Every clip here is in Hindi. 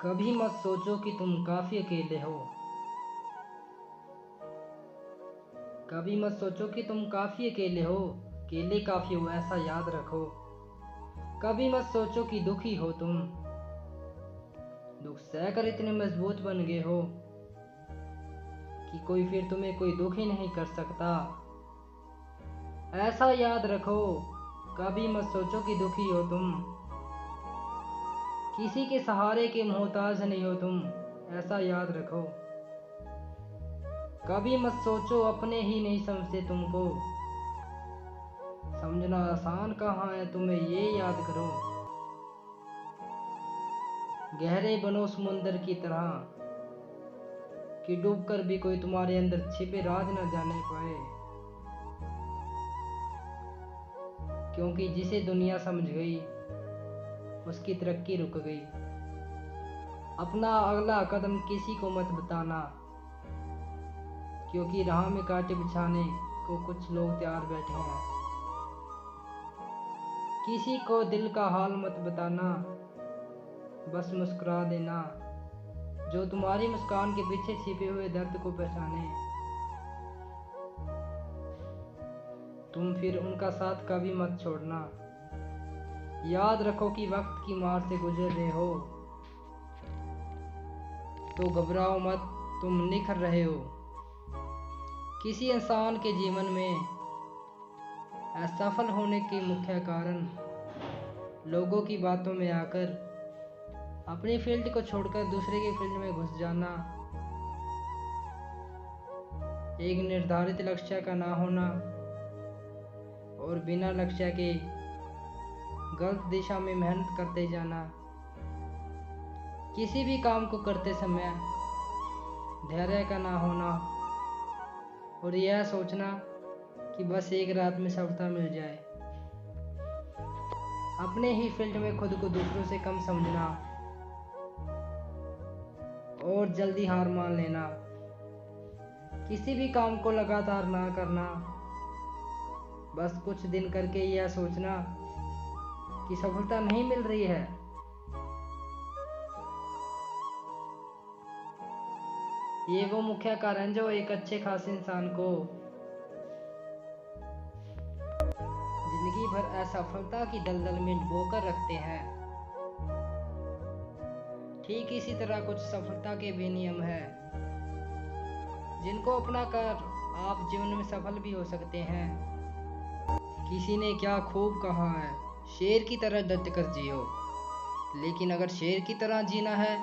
कभी मत सोचो कि तुम काफी अकेले हो। कभी मत सोचो कि तुम काफी अकेले हो, अकेले काफी हो ऐसा याद रखो। कभी मत सोचो कि दुखी हो तुम, दुख सहकर इतने मजबूत बन गए हो कि कोई फिर तुम्हें कोई दुख ही नहीं कर सकता। ऐसा याद रखो। कभी मत सोचो कि दुखी हो तुम, किसी के सहारे के मोहताज नहीं हो तुम, ऐसा याद रखो। कभी मत सोचो अपने ही नहीं समझते तुमको, समझना आसान कहाँ है तुम्हें ये याद करो। गहरे बनो समुंदर की तरह कि डूबकर भी कोई तुम्हारे अंदर छिपे राज न जाने पाए, क्योंकि जिसे दुनिया समझ गई उसकी तरक्की रुक गई। अपना अगला कदम किसी को मत बताना, क्योंकि राह में कांटे बिछाने को कुछ लोग तैयार बैठे हैं। किसी को दिल का हाल मत बताना, बस मुस्कुरा देना जो तुम्हारी मुस्कान के पीछे छिपे हुए दर्द को पहचाने। तुम फिर उनका साथ कभी मत छोड़ना। याद रखो कि वक्त की मार से गुजर रहे हो तो घबराओ मत, तुम निखर रहे हो। किसी इंसान के जीवन में असफल होने के मुख्य कारण लोगों की बातों में आकर अपनी फील्ड को छोड़कर दूसरे की फील्ड में घुस जाना, एक निर्धारित लक्ष्य का ना होना और बिना लक्ष्य के गलत दिशा में मेहनत करते जाना, किसी भी काम को करते समय धैर्य का ना होना और यह सोचना कि बस एक रात में सफलता मिल जाए, अपने ही फील्ड में खुद को दूसरों से कम समझना और जल्दी हार मान लेना, किसी भी काम को लगातार ना करना, बस कुछ दिन करके यह सोचना कि सफलता नहीं मिल रही है। ये वो मुख्य कारण जो एक अच्छे खासे इंसान को जिंदगी भर असफलता की दलदल में डुबोकर रखते हैं। ठीक इसी तरह कुछ सफलता के भी नियम हैं जिनको अपना कर आप जीवन में सफल भी हो सकते हैं। किसी ने क्या खूब कहा है, शेर की तरह डट कर जियो। लेकिन अगर शेर की तरह जीना है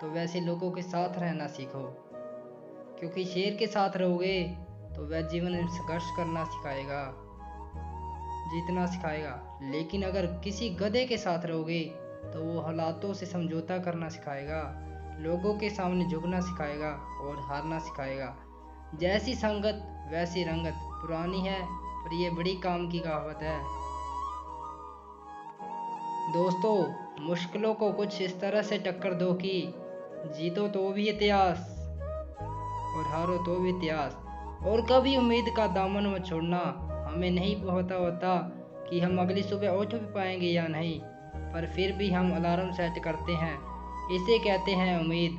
तो वैसे लोगों के साथ रहना सीखो, क्योंकि शेर के साथ रहोगे तो वह जीवन में संघर्ष करना सिखाएगा, जीतना सिखाएगा। लेकिन अगर किसी गधे के साथ रहोगे तो वो हालातों से समझौता करना सिखाएगा, लोगों के सामने झुकना सिखाएगा और हारना सिखाएगा। जैसी संगत वैसी रंगत पुरानी है पर यह बड़ी काम की कहावत है। दोस्तों, मुश्किलों को कुछ इस तरह से टक्कर दो कि जीतो तो भी इतिहास और हारो तो भी इतिहास। और कभी उम्मीद का दामन मत छोड़ना। हमें नहीं पता होता कि हम अगली सुबह उठ भी पाएंगे या नहीं, पर फिर भी हम अलार्म सेट करते हैं। इसे कहते हैं उम्मीद।